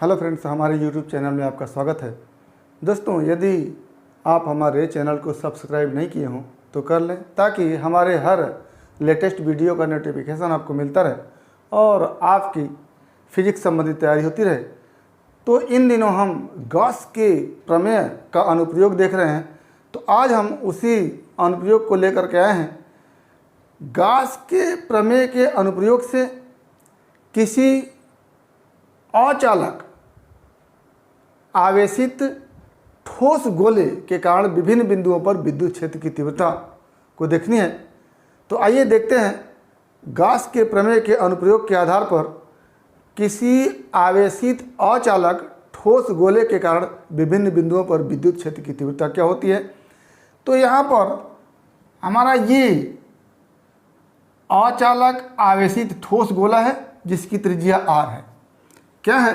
Hello friends, हमारे YouTube channel में आपका स्वागत है। दोस्तों, यदि आप हमारे चैनल को सब्सक्राइब नहीं किए हों तो कर लें, ताकि हमारे हर लेटेस्ट वीडियो का नोटिफिकेशन आपको मिलता रहे और आपकी फिजिक्स संबंधी तैयारी होती रहे। तो इन दिनों हम गॉस के प्रमेय का अनुप्रयोग देख रहे हैं, तो आज हम उसी अनुप्रयोग को लेकर के आए हैं। गॉस के प्रमेय के अनुप्रयोग से किसी अचालक आवेशित ठोस गोले के कारण विभिन्न बिंदुओं पर विद्युत क्षेत्र की तीव्रता को देखनी है। तो आइए देखते हैं, गॉस के प्रमेय के अनुप्रयोग के आधार पर किसी आवेशित अचालक ठोस गोले के कारण विभिन्न बिंदुओं पर विद्युत क्षेत्र की तीव्रता क्या होती है। तो यहाँ पर हमारा ये अचालक आवेशित ठोस गोला है जिसकी त्रिज्या r है। क्या है?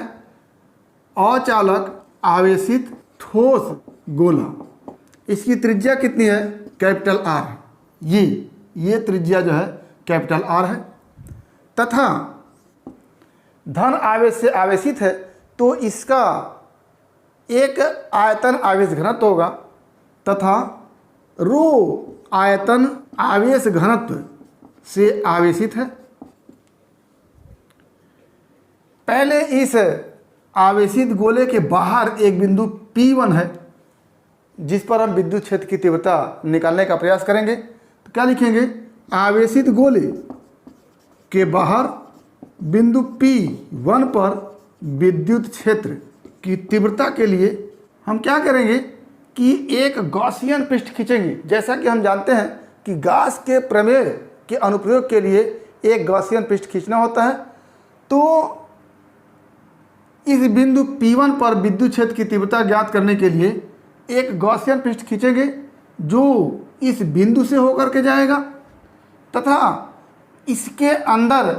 अचालक आवेशित ठोस गोला, इसकी त्रिज्या कितनी है? कैपिटल R है। ये त्रिज्या जो है कैपिटल R है, तथा धन आवेश से आवेशित है, तो इसका एक आयतन आवेश घनत्व होगा तथा रो आयतन आवेश घनत्व से आवेशित है। पहले इस आवेशित गोले के बाहर एक बिंदु P1 है जिस पर हम विद्युत क्षेत्र की तीव्रता निकालने का प्रयास करेंगे। तो क्या लिखेंगे? आवेशित गोले के बाहर बिंदु P1 पर विद्युत क्षेत्र की तीव्रता के लिए हम क्या करेंगे कि एक गॉसियन पृष्ठ खींचेंगे। जैसा कि हम जानते हैं कि गॉस के प्रमेय के अनुप्रयोग के लिए एक गॉसियन पृष्ठ खींचना होता है। तो इस बिंदु P1 पर विद्युत क्षेत्र की तीव्रता ज्ञात करने के लिए एक गॉसियन पृष्ठ खींचेंगे जो इस बिंदु से होकर के जाएगा तथा इसके अंदर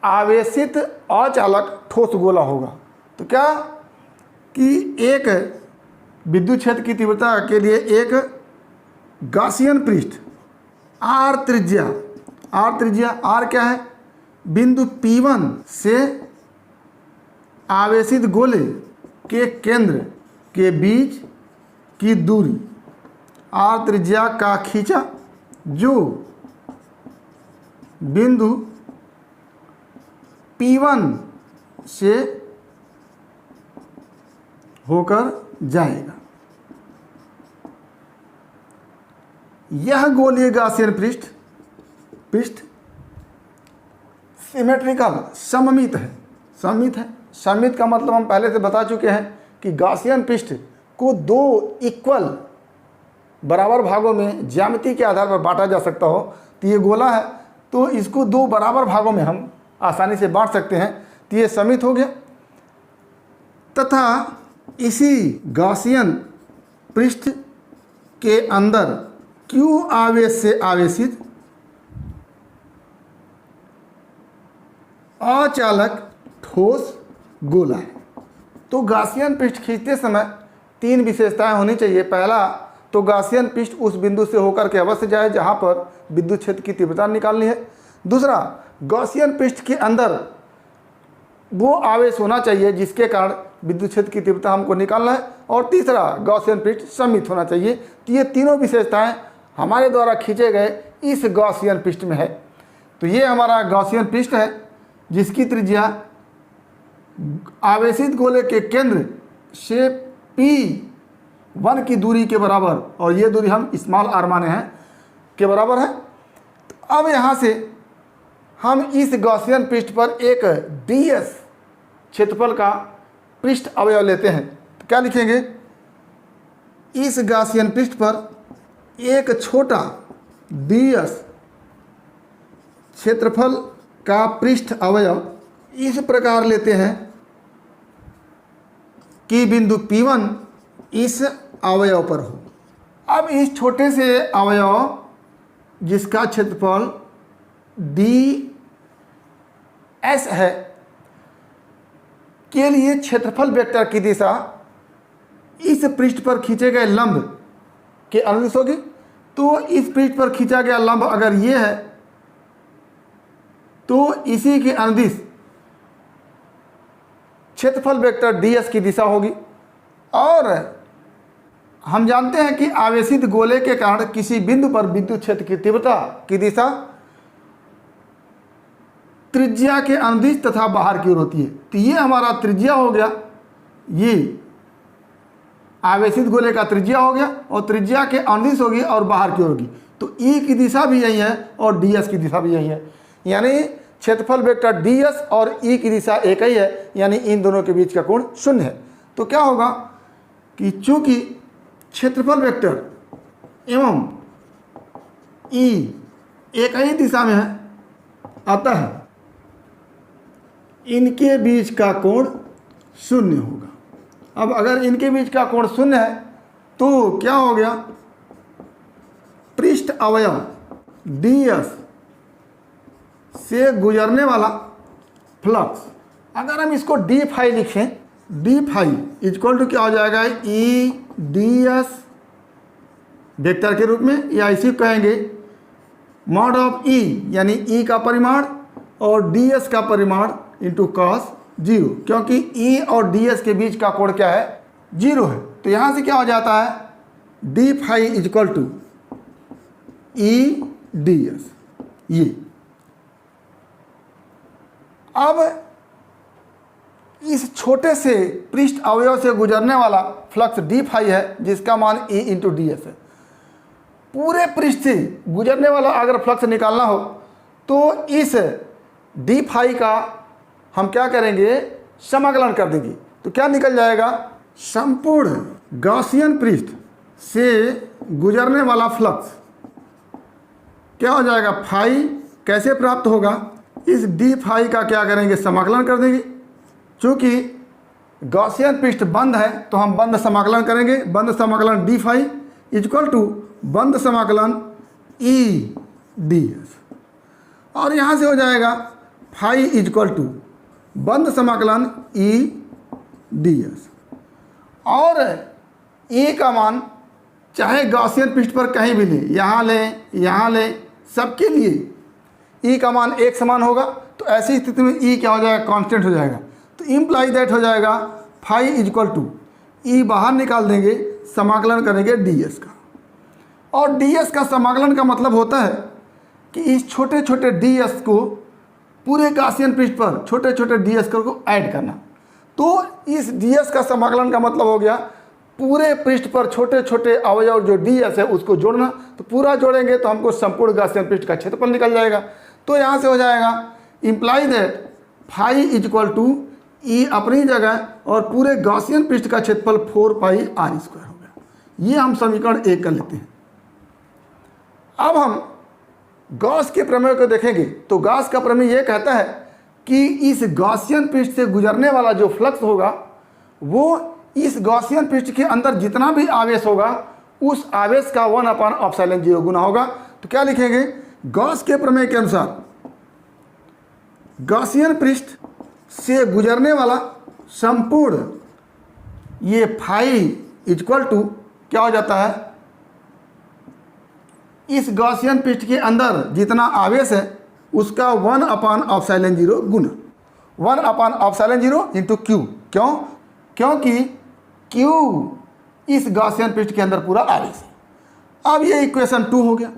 आवेशित अचालक ठोस गोला होगा। तो क्या कि एक विद्युत क्षेत्र की तीव्रता के लिए एक गॉसियन पृष्ठ R त्रिज्या R क्या है? बिंदु P1 से आवेशित गोले के केंद्र के बीच की दूरी R त्रिज्या का खींचा जो बिंदु P1 से होकर जाएगा। यह गोलीय गॉसियन पृष्ठ सिमेट्रिकल सममित है। सममित का मतलब हम पहले से बता चुके हैं कि गॉसियन पृष्ठ को दो इक्वल बराबर भागों में ज्यामिति के आधार पर बांटा जा सकता हो। तो ये गोला है, तो इसको दो बराबर भागों में हम आसानी से बांट सकते हैं। तो ये सममित हो गया तथा इसी गॉसियन पृष्ठ के अंदर Q आवेश से आवेशित अचालक ठोस गोला है। तो गॉसियन पृष्ठ खींचते समय तीन विशेषताएं होनी चाहिए। पहला, तो गॉसियन पृष्ठ उस बिंदु से होकर के अवश्य जाए जहां पर विद्युत क्षेत्र की तीव्रता निकालनी है। दूसरा, गॉसियन पृष्ठ के अंदर वो आवेश होना चाहिए जिसके कारण विद्युत क्षेत्र की तीव्रता हमको निकालना है। और तीसरा, गॉसियन पृष्ठ सममित होना चाहिए। तो ये तीनों विशेषताएं हमारे द्वारा खींचे गए इस गॉसियन पृष्ठ में है। तो ये हमारा गॉसियन पृष्ठ है जिसकी त्रिज्या आवेशित गोले के केंद्र से P1 की दूरी के बराबर, और ये दूरी हम स्मॉल r माने हैं, के बराबर है। तो अब यहाँ से हम इस गॉसियन पृष्ठ पर एक ds क्षेत्रफल का पृष्ठ अवयव लेते हैं। तो क्या लिखेंगे? इस गॉसियन पृष्ठ पर एक छोटा ds क्षेत्रफल का पृष्ठ अवयव इस प्रकार लेते हैं कि बिंदु P1 इस अवयव पर हो। अब इस छोटे से अवयव जिसका क्षेत्रफल ds है के लिए क्षेत्रफल वेक्टर की दिशा इस पृष्ठ पर खींचे गए लंब के अनुदिश होगी। तो इस पृष्ठ पर खींचा गया लंब अगर ये है तो इसी के अनुदिश क्षेत्रफल वेक्टर ds की दिशा होगी। और हम जानते हैं कि आवेशित गोले के कारण किसी बिंदु पर विद्युत क्षेत्र की तीव्रता की दिशा त्रिज्या के अनुदिश तथा बाहर की ओर होती है। तो ये हमारा त्रिज्या हो गया, ये आवेशित गोले का त्रिज्या हो गया और त्रिज्या के अनुदिश होगी और बाहर की ओर होगी। तो E की दिशा भी यही है और ds की दिशा भी यही है, यानी क्षेत्रफल वेक्टर ds और E की दिशा एक ही है, यानी इन दोनों के बीच का कोण 0 है। तो क्या होगा कि चूंकि क्षेत्रफल वेक्टर एवं E एक ही दिशा में है, अतः इनके बीच का कोण 0 होगा। अब अगर इनके बीच का कोण 0 है तो क्या हो गया, पृष्ठ अवयव ds से गुजरने वाला फ्लक्स, अगर हम इसको d फाई लिखें, d फाई इक्वल टू क्या हो जाएगा, E ds वेक्टर के रूप में, या इसी को कहेंगे मॉड ऑफ E, यानी E का परिमाण और ds का परिमाण इंटू cos 0, क्योंकि E और ds के बीच का कोण क्या है, 0 है। तो यहाँ से क्या हो जाता है, d phi equal to E ds। ये अब इस छोटे से पृष्ठ अवयव से गुजरने वाला फ्लक्स d फाई है, जिसका मान E इंटू ds है। पूरे पृष्ठ से गुजरने वाला अगर फ्लक्स निकालना हो तो इस d फाई का हम क्या करेंगे, समाकलन कर देंगे। तो क्या निकल जाएगा, संपूर्ण गॉसियन पृष्ठ से गुजरने वाला फ्लक्स क्या हो जाएगा, फाई कैसे प्राप्त होगा, इस d फाई का क्या करेंगे, समाकलन कर देंगे। चूँकि गॉसियन पृष्ठ बंद है तो हम बंद समाकलन करेंगे, बंद समाकलन d फाई इक्वल टू बंद समाकलन E ds, और यहाँ से हो जाएगा फाई इक्वल टू बंद समाकलन E ds। और E का मान चाहे गॉसियन पृष्ठ पर कहीं भी लें, यहाँ लें, सबके लिए E का मान एक समान होगा। तो ऐसी स्थिति में E क्या हो जाएगा, कांस्टेंट हो जाएगा। तो इम्प्लाई दैट हो जाएगा फाई इक्वल टू E बाहर निकाल देंगे, समाकलन करेंगे ds का, और ds का समाकलन का मतलब होता है कि इस छोटे छोटे ds को पूरे गॉसियन पृष्ठ पर छोटे छोटे ds को ऐड करना। तो इस ds का समाकलन का मतलब हो गया पूरे पृष्ठ पर छोटे छोटे अवयव जो ds है उसको जोड़ना। तो पूरा जोड़ेंगे तो हमको संपूर्ण गॉसियन पृष्ठ का क्षेत्रफल निकल जाएगा। तो यहाँ से हो जाएगा imply that phi equal to E अपनी जगह और पूरे गॉसियन पृष्ठ का क्षेत्रफल 4 पाई r स्क्वायर हो गया। ये हम समीकरण 1 कर लेते हैं। अब हम गॉस के प्रमेय को देखेंगे। तो गॉस का प्रमेय ये कहता है कि इस गॉसियन पृष्ठ से गुजरने वाला जो फ्लक्स होगा वो इस गॉसियन पृष्ठ के अंदर जितना भी आवेश होगा उस आवेश का 1/ε0 गुना होगा। तो क्या लिखेंगे, गॉस के प्रमेय के अनुसार गॉसियन पृष्ठ से गुजरने वाला संपूर्ण ये फाई इक्वल टू क्या हो जाता है, इस गॉसियन पृष्ठ के अंदर जितना आवेश है उसका 1/ε0 गुना 1/ε0 इंटू क्यू। क्यों, क्योंकि क्यू इस गॉसियन पृष्ठ के अंदर पूरा आवेश है। अब ये इक्वेशन 2 हो गया।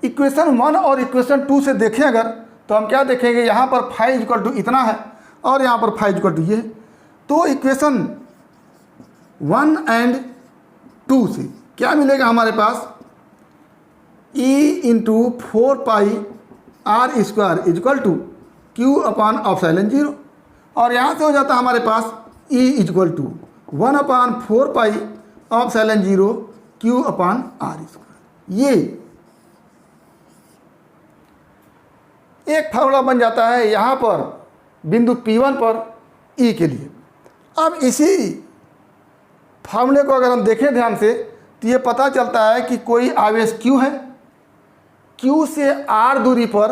इक्वेशन 1 और इक्वेशन 2 से देखें अगर तो हम क्या देखेंगे, यहाँ पर फाई इक्वल टू इतना है और यहाँ पर फाई इक्वल टू ये है। तो इक्वेशन 1 एंड 2 से क्या मिलेगा हमारे पास, E into 4 pi r square equal to Q/ε0, और यहाँ से हो जाता है हमारे पास E equal to 1/4 pi ε0 Q/r square. ये एक फार्मूला बन जाता है यहाँ पर बिंदु P1 पर E के लिए। अब इसी फार्मूले को अगर हम देखें ध्यान से तो ये पता चलता है कि कोई आवेश Q है, Q से R दूरी पर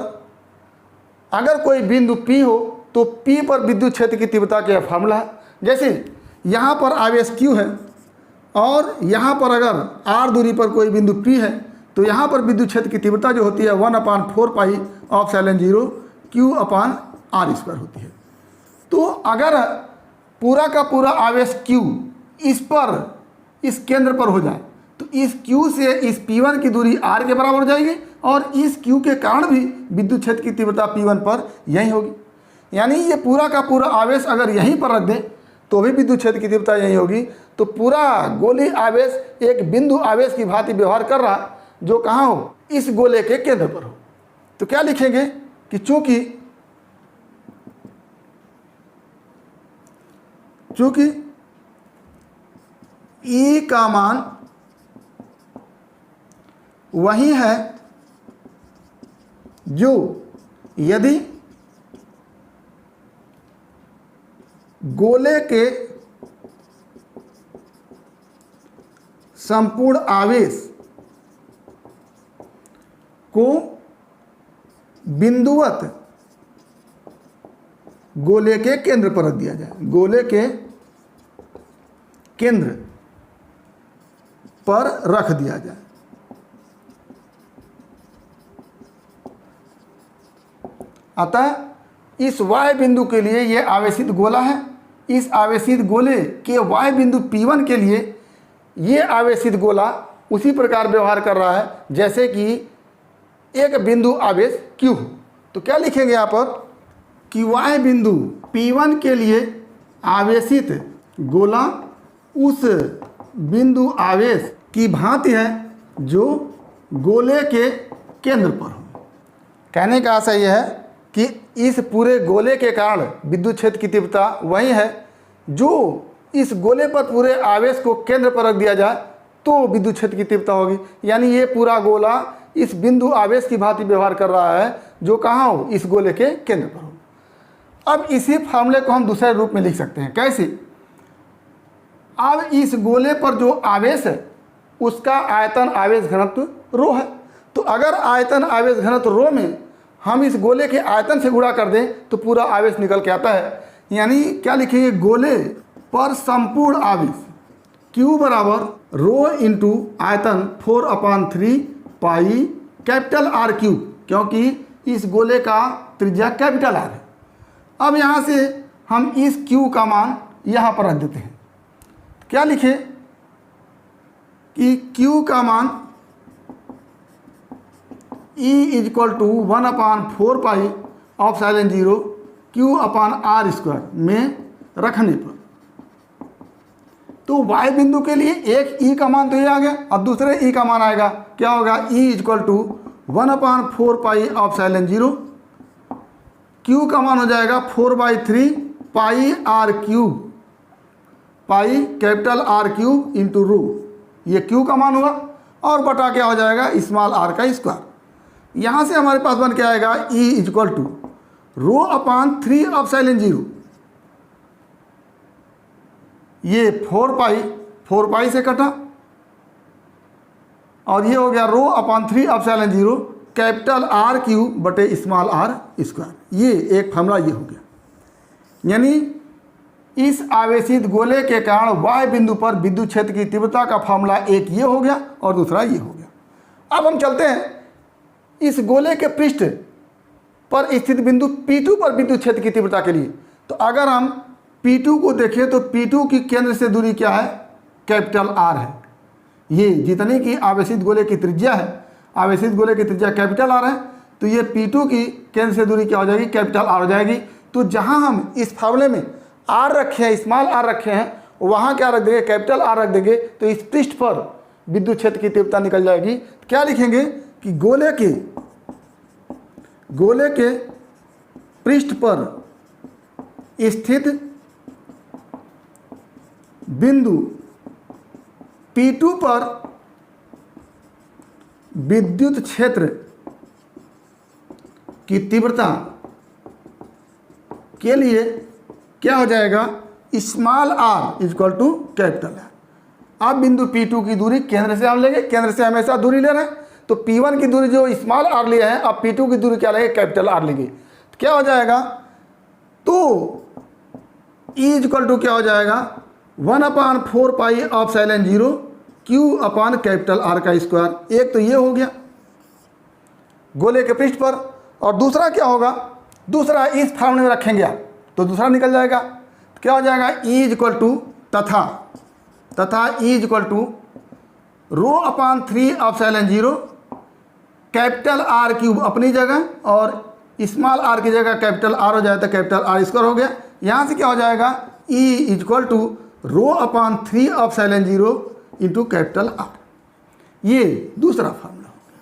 अगर कोई बिंदु P हो तो P पर विद्युत क्षेत्र की तीव्रता का फार्मूला है। जैसे यहाँ पर आवेश Q है और यहाँ पर अगर R दूरी पर कोई बिंदु P है तो यहाँ पर विद्युत क्षेत्र की तीव्रता जो होती है 1/4 पाई ε0 Q/r स्क्वायर होती है। तो अगर पूरा का पूरा आवेश Q इस केंद्र पर हो जाए तो इस Q से इस P1 की दूरी R के बराबर हो जाएगी और इस Q के कारण भी विद्युत क्षेत्र की तीव्रता P1 पर यही होगी। यानी ये पूरा का पूरा आवेश अगर यहीं पर रख दें तो भी विद्युत क्षेत्र की तीव्रता यही होगी। तो पूरा गोलीय आवेश एक बिंदु आवेश की भांति व्यवहार कर रहा, जो कहाँ हो, इस गोले के केंद्र पर हो। तो क्या लिखेंगे कि चूंकि E का मान वही है जो यदि गोले के संपूर्ण आवेश को बिंदुवत गोले के केंद्र पर रख दिया जाए, गोले के केंद्र पर रख दिया जाए। अतः इस y बिंदु के लिए यह आवेशित गोला है। इस आवेशित गोले के y बिंदु P1 के लिए ये आवेशित गोला उसी प्रकार व्यवहार कर रहा है जैसे कि एक बिंदु आवेश Q हो। तो क्या लिखेंगे यहाँ पर कि y बिंदु P1 के लिए आवेशित गोला उस बिंदु आवेश की भांति है जो गोले के केंद्र पर हो। कहने का आशय यह है कि इस पूरे गोले के कारण विद्युत क्षेत्र की तीव्रता वही है जो इस गोले पर पूरे आवेश को केंद्र पर रख दिया जाए तो विद्युत क्षेत्र की तीव्रता होगी। यानी ये पूरा गोला इस बिंदु आवेश की भांति व्यवहार कर रहा है जो कहाँ हो, इस गोले के केंद्र पर हो। अब इसी फार्मूले को हम दूसरे रूप में लिख सकते हैं। कैसे? अब इस गोले पर जो आवेश है उसका आयतन आवेश घनत्व रो है। तो अगर आयतन आवेश घनत्व रो में हम इस गोले के आयतन से गुणा कर दें तो पूरा आवेश निकल के आता है। यानी क्या लिखेंगे, गोले पर संपूर्ण आवेश Q बराबर रो इंटू आयतन 4/3 पाई कैपिटल R3, क्योंकि इस गोले का त्रिज्या कैपिटल R है। अब यहाँ से हम इस Q का मान यहाँ पर रख देते हैं। क्या लिखें कि Q का मान E = 1/4 pi of silent 0 Q/r² में रखने पर तो y बिंदु के लिए एक E का मान तो ये आ गया, अब दूसरे E का मान आएगा। क्या होगा? E = 1/4 pi of silent 0, Q का मान हो जाएगा 4/3 पाई R3 pi capital R3 into rho, ये Q का मान होगा और बटा क्या हो जाएगा, स्मॉल r का स्क्वायर। यहाँ से हमारे पास बन के आएगा E = रो/3 ऑफ साइलेंट 0, ये 4 पाई से कटा और ये हो गया रो/3 ऑफ साइलेंट 0 कैपिटल R3 बटे स्मॉल r²। ये एक फार्मूला ये हो गया। यानी इस आवेशित गोले के कारण y बिंदु पर विद्युत क्षेत्र की तीव्रता का फार्मूला एक ये हो गया और दूसरा ये हो गया। अब हम चलते हैं इस गोले के पृष्ठ पर स्थित बिंदु P2 पर विद्युत क्षेत्र की तीव्रता के लिए। तो अगर हम P2 को देखें तो P2 की केंद्र से दूरी क्या है, कैपिटल R है। ये जितनी की आवेशित गोले की त्रिज्या है, आवेशित गोले की त्रिज्या कैपिटल R है, तो ये P2 की केंद्र से दूरी क्या हो जाएगी, कैपिटल R हो जाएगी। तो जहाँ हम इस फार्मूले में R रखे हैं, स्मॉल r रखे हैं, वहाँ क्या रख देंगे, कैपिटल R रख देंगे, तो इस पृष्ठ पर विद्युत क्षेत्र की तीव्रता निकल जाएगी। क्या लिखेंगे कि गोले के पृष्ठ पर स्थित बिंदु P2 पर विद्युत क्षेत्र की तीव्रता के लिए क्या हो जाएगा, स्मॉल r = कैपिटल R। अब बिंदु P2 की दूरी केंद्र से हम लेंगे, केंद्र से हमेशा दूरी ले रहे हैं, तो P1 की दूरी जो स्मॉल r लिए हैं, अब P2 की दूरी क्या लेंगे, कैपिटल R लेंगे। तो क्या हो जाएगा, तो E = क्या हो जाएगा, 1/4 पाई ऑफ साइलेंट 0 Q/कैपिटल R का स्क्वायर। एक तो ये हो गया गोले के पृष्ठ पर, और दूसरा क्या होगा, दूसरा इस फार्मूले में रखेंगे आप, तो दूसरा निकल जाएगा। तो क्या हो जाएगा, ई इज इक्वल टू तथा E is equal to rho upon 3 epsilon 0 capital R cube अपनी जगह और स्मॉल आर की जगह कैपिटल आर हो जाए तो कैपिटल आर स्क्वायर हो गया। यहाँ से क्या हो जाएगा, E is equal to rho upon 3 epsilon 0 into capital R. ये दूसरा फार्मूला हो गया।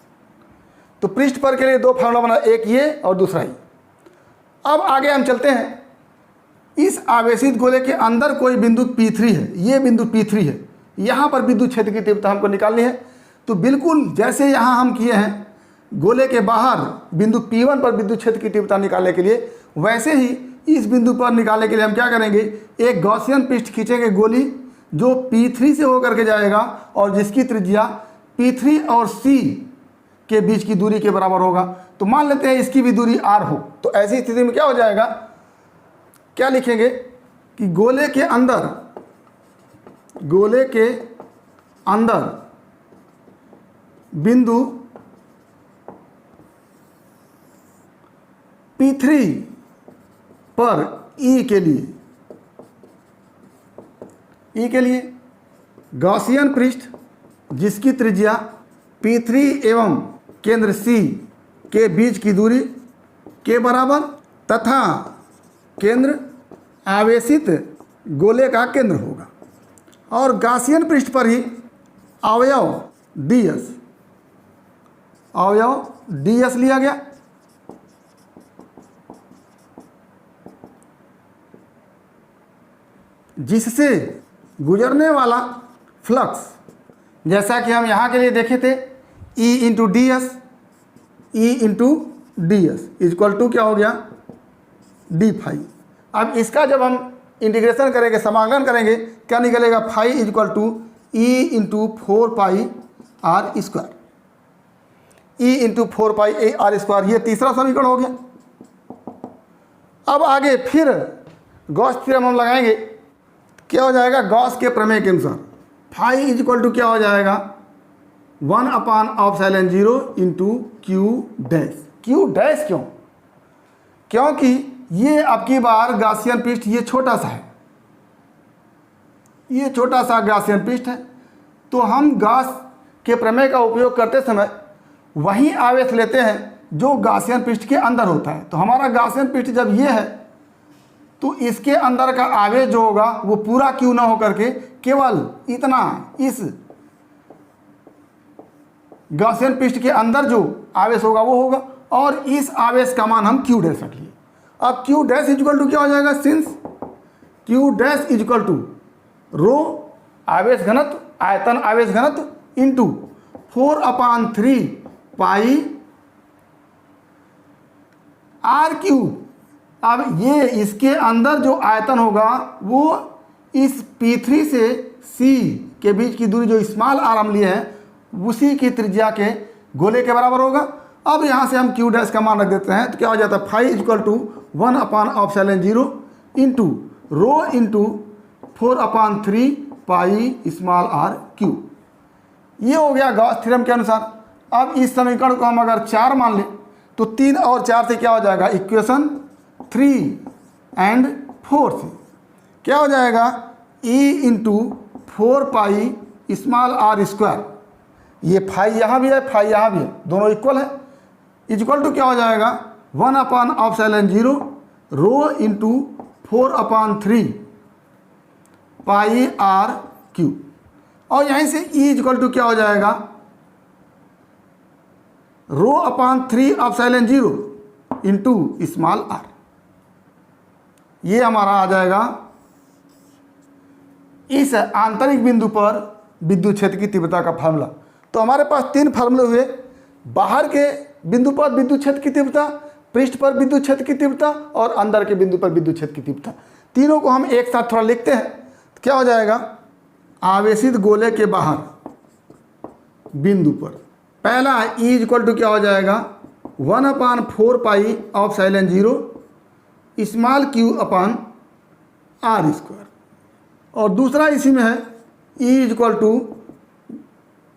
तो पृष्ठ पर के लिए दो फार्मूला बना, एक ये और दूसरा ये। अब आगे हम चलते हैं, इस आवेशित गोले के अंदर कोई बिंदु P3 है, ये बिंदु P3 है, यहाँ पर विद्युत क्षेत्र की तीव्रता हमको निकालनी है। तो बिल्कुल जैसे यहाँ हम किए हैं गोले के बाहर बिंदु P1 पर विद्युत क्षेत्र की तीव्रता निकालने के लिए, वैसे ही इस बिंदु पर निकालने के लिए हम क्या करेंगे, एक गॉसियन पृष्ठ खींचेंगे गोली जो P3 से होकर के जाएगा और जिसकी त्रिज्या P3 और C के बीच की दूरी के बराबर होगा। तो मान लेते हैं इसकी भी दूरी r हो। तो ऐसी स्थिति में क्या हो जाएगा, क्या लिखेंगे कि गोले के अंदर बिंदु P3 पर E के लिए गॉसियन पृष्ठ जिसकी त्रिज्या P3 एवं केंद्र C के बीच की दूरी के बराबर तथा केंद्र आवेशित गोले का केंद्र होगा, और गॉसियन पृष्ठ पर ही अवयव ds लिया गया। जिससे गुजरने वाला फ्लक्स, जैसा कि हम यहाँ के लिए देखे थे, E into d s equal to क्या हो गया, डी फाई। अब इसका जब हम इंटीग्रेशन करेंगे, समाकलन करेंगे, क्या निकलेगा, phi equal to E into 4 pi r square, E into 4 pi r square. ये तीसरा समीकरण हो गया। अब आगे फिर गॉस थ्योरम हम लगाएंगे, क्या हो जाएगा, गॉस के प्रमेय के अनुसार फाई इज इक्वल टू क्या हो जाएगा, 1 upon epsilon 0 into Q dash. Q dash क्यों, क्योंकि ये आपकी बार गॉसियन पृष्ठ ये छोटा सा है, ये छोटा सा गॉसियन पृष्ठ है। तो हम गॉस के प्रमेय का उपयोग करते समय वही आवेश लेते हैं जो गॉसियन पृष्ठ के अंदर होता है। तो हमारा गॉसियन पृष्ठ जब ये है तो इसके अंदर का आवेश जो होगा वो पूरा क्यू ना होकर के केवल इतना इस गॉसियन पृष्ठ के अंदर जो आवेश होगा वो होगा, और इस आवेश का मान हम क्यू डैश रख लिए। अब क्यू डैश इक्वल टू क्या हो जाएगा, since Q dash equal to rho आवेश घनत्व, आयतन आवेश घनत्व इंटू 4/3 पाई आर क्यूब। अब ये इसके अंदर जो आयतन होगा वो इस P3 से C के बीच की दूरी जो स्मॉल आर हम लिए हैं उसी की त्रिज्या के गोले के बराबर होगा। अब यहाँ से हम क्यू डैश का मान रख देते हैं, तो क्या हो जाता है, phi equal to 1 upon epsilon 0 into rho into 4/3 pi small r cube. ये हो गया गॉस थ्योरम के अनुसार। अब इस समीकरण को हम अगर 4 मान लें तो 3 और 4 से क्या हो जाएगा, इक्वेशन 3 एंड 4 से क्या हो जाएगा, E into 4 pi small r square. ये फाई यहाँ भी है, फाई यहाँ भी है, दोनों इक्वल है, इक्वल टू क्या हो जाएगा, 1 upon epsilon 0 rho into 4/3 pi R cube. और यहीं से E इक्वल टू क्या हो जाएगा, rho upon 3 epsilon 0 into small r. ये हमारा आ जाएगा इस आंतरिक बिंदु पर विद्युत क्षेत्र की तीव्रता का फार्मूला। तो हमारे पास 3 फार्मूले हुए, बाहर के बिंदु पर विद्युत क्षेत्र की तीव्रता, पृष्ठ पर विद्युत क्षेत्र की तीव्रता और अंदर के बिंदु पर विद्युत क्षेत्र की तीव्रता। तीनों को हम एक साथ थोड़ा लिखते हैं, तो क्या हो जाएगा, आवेशित गोले के बाहर बिंदु पर पहला E इक्वल टू क्या हो जाएगा, 1/4 pi epsilon 0 small q upon r square. और दूसरा इसी में है E equal to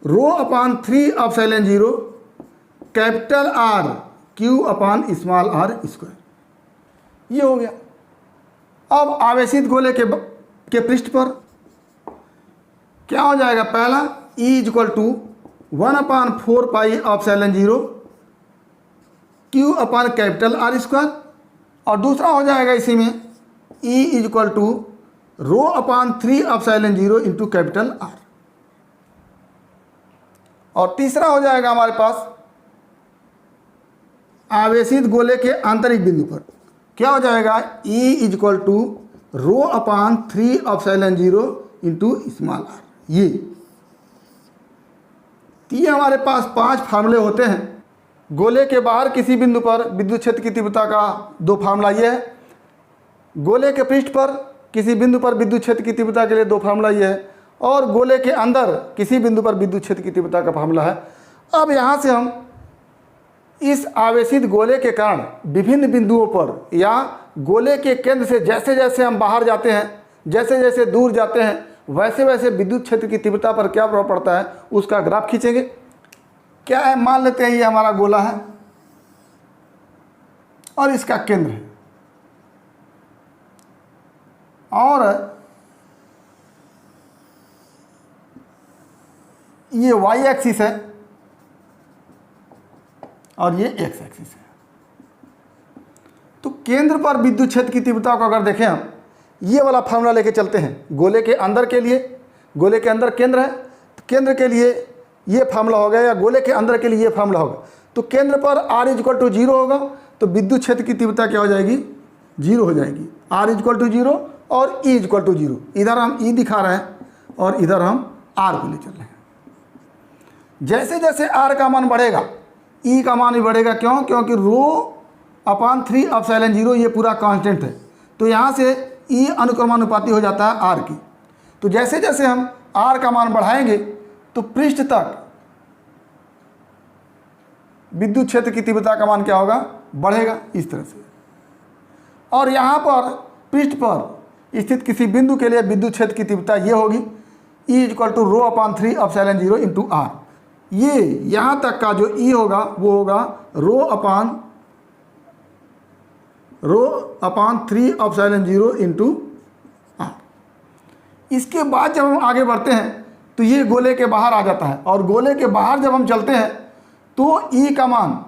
rho upon 3 epsilon 0 capital R q upon small r square. ये हो गया। अब आवेशित गोले के पृष्ठ पर क्या हो जाएगा, पहला E equal to 1/4 pi epsilon 0 Q upon capital R square, और दूसरा हो जाएगा इसी में E equal to ρ/3 epsilon 0 into capital R, और तीसरा हो जाएगा हमारे पास आवेशित गोले के आंतरिक बिंदु पर क्या हो जाएगा, E equal to ρ/3 epsilon 0 into small r। ये हमारे पास 5 फार्मूले होते हैं। गोले के बाहर किसी बिंदु पर विद्युत क्षेत्र की तीव्रता का 2 फार्मूला ये है, गोले के पृष्ठ पर किसी बिंदु पर विद्युत क्षेत्र की तीव्रता के लिए 2 फार्मूला ये है, और गोले के अंदर किसी बिंदु पर विद्युत क्षेत्र की तीव्रता का फार्मूला है। अब यहाँ से हम इस आवेशित गोले के कारण विभिन्न बिंदुओं पर या गोले के केंद्र से जैसे जैसे हम बाहर जाते हैं, जैसे जैसे दूर जाते हैं, वैसे वैसे विद्युत क्षेत्र की तीव्रता पर क्या प्रभाव पड़ता है उसका ग्राफ खींचेंगे। क्या है, मान लेते हैं ये हमारा गोला है और इसका केंद्र है, और ये y एक्सिस है और ये x एक्सिस है। तो केंद्र पर विद्युत क्षेत्र की तीव्रता को अगर देखें हम, ये वाला फार्मूला लेके चलते हैं गोले के अंदर के लिए, गोले के अंदर केंद्र है तो केंद्र के लिए ये फार्मूला होगा, या गोले के अंदर के लिए ये फार्मूला होगा। तो केंद्र पर r इक्वल टू 0 होगा तो विद्युत क्षेत्र की तीव्रता क्या हो जाएगी, 0 हो जाएगी। r इक्वल टू 0 और E इक्वल टू 0, इधर हम E दिखा रहे हैं और इधर हम R को ले चल रहे हैं। जैसे जैसे R का मान बढ़ेगा E का मान भी बढ़ेगा, क्यों, क्योंकि ρ/3 एप्सिलॉन 0 ये पूरा कांस्टेंट है, तो यहाँ से E अनुक्रमानुपाती हो जाता है R की। तो जैसे जैसे हम R का मान बढ़ाएंगे तो पृष्ठ तक विद्युत क्षेत्र की तीव्रता का मान क्या होगा, बढ़ेगा इस तरह से। और यहाँ पर पृष्ठ पर स्थित किसी बिंदु के लिए विद्युत क्षेत्र की तीव्रता ये होगी E equal to ρ/3 epsilon 0 into R। ये यहाँ तक का जो E होगा वो होगा ρ/3 एप्सिलॉन 0 इंटू R। इसके बाद जब हम आगे बढ़ते हैं तो ये गोले के बाहर आ जाता है, और गोले के बाहर जब हम चलते हैं तो E का मान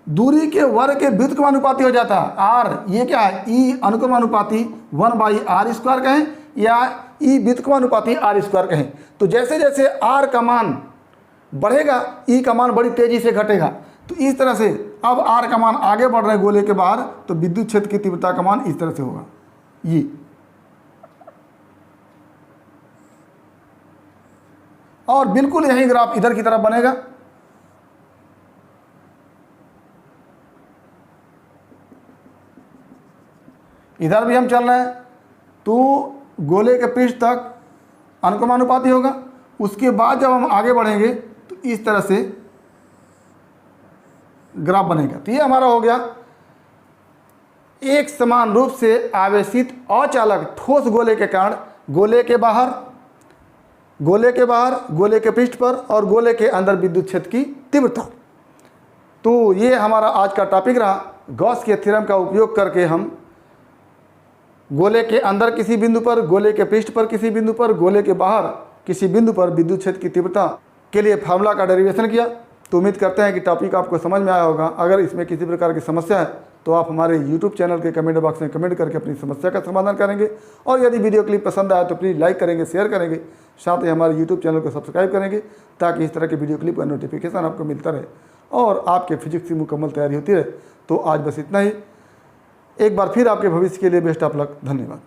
दूरी के वर्ग के व्युत्क्रमानुपाती हो जाता है। R ये क्या है, E अनुक्रमानुपाती 1/r² कहें या E व्युत्क्रमानुपाती r² कहें। तो जैसे जैसे R का मान बढ़ेगा E का मान बड़ी तेजी से घटेगा। तो इस तरह से अब R का मान आगे बढ़ रहा है गोले के बाहर, तो विद्युत क्षेत्र की तीव्रता का मान इस तरह से होगा ये। और बिल्कुल यही ग्राफ इधर की तरफ बनेगा। इधर भी हम चल रहे हैं तो गोले के पृष्ठ तक अनुक्रमानुपाती होगा। उसके बाद जब हम आगे बढ़ेंगे तो इस तरह से ग्राफ बनेगा। तो ये हमारा हो गया एक समान रूप से आवेशित अचालक ठोस गोले के कारण गोले के बाहर, गोले के पृष्ठ पर और गोले के अंदर विद्युत क्षेत्र की तीव्रता। तो ये हमारा आज का टॉपिक रहा। गॉस के थ्योरम का उपयोग करके हम गोले के अंदर किसी बिंदु पर, गोले के पृष्ठ पर किसी बिंदु पर, गोले के बाहर किसी बिंदु पर विद्युत क्षेत्र की तीव्रता के लिए फार्मूला का डेरिवेशन किया। तो उम्मीद करते हैं कि टॉपिक आपको समझ में आया होगा। अगर इसमें किसी प्रकार की समस्या है तो आप हमारे YouTube चैनल के कमेंट बॉक्स में कमेंट करके अपनी समस्या का समाधान करेंगे। और यदि वीडियो क्लिप पसंद आया तो प्लीज़ लाइक करेंगे, शेयर करेंगे, साथ ही हमारे YouTube चैनल को सब्सक्राइब करेंगे ताकि इस तरह के वीडियो क्लिप का नोटिफिकेशन आपको मिलता रहे और आपके फिजिक्स की मुकम्मल तैयारी होती रहे। तो आज बस इतना ही। एक बार फिर आपके भविष्य के लिए बेस्ट ऑफ लक। धन्यवाद।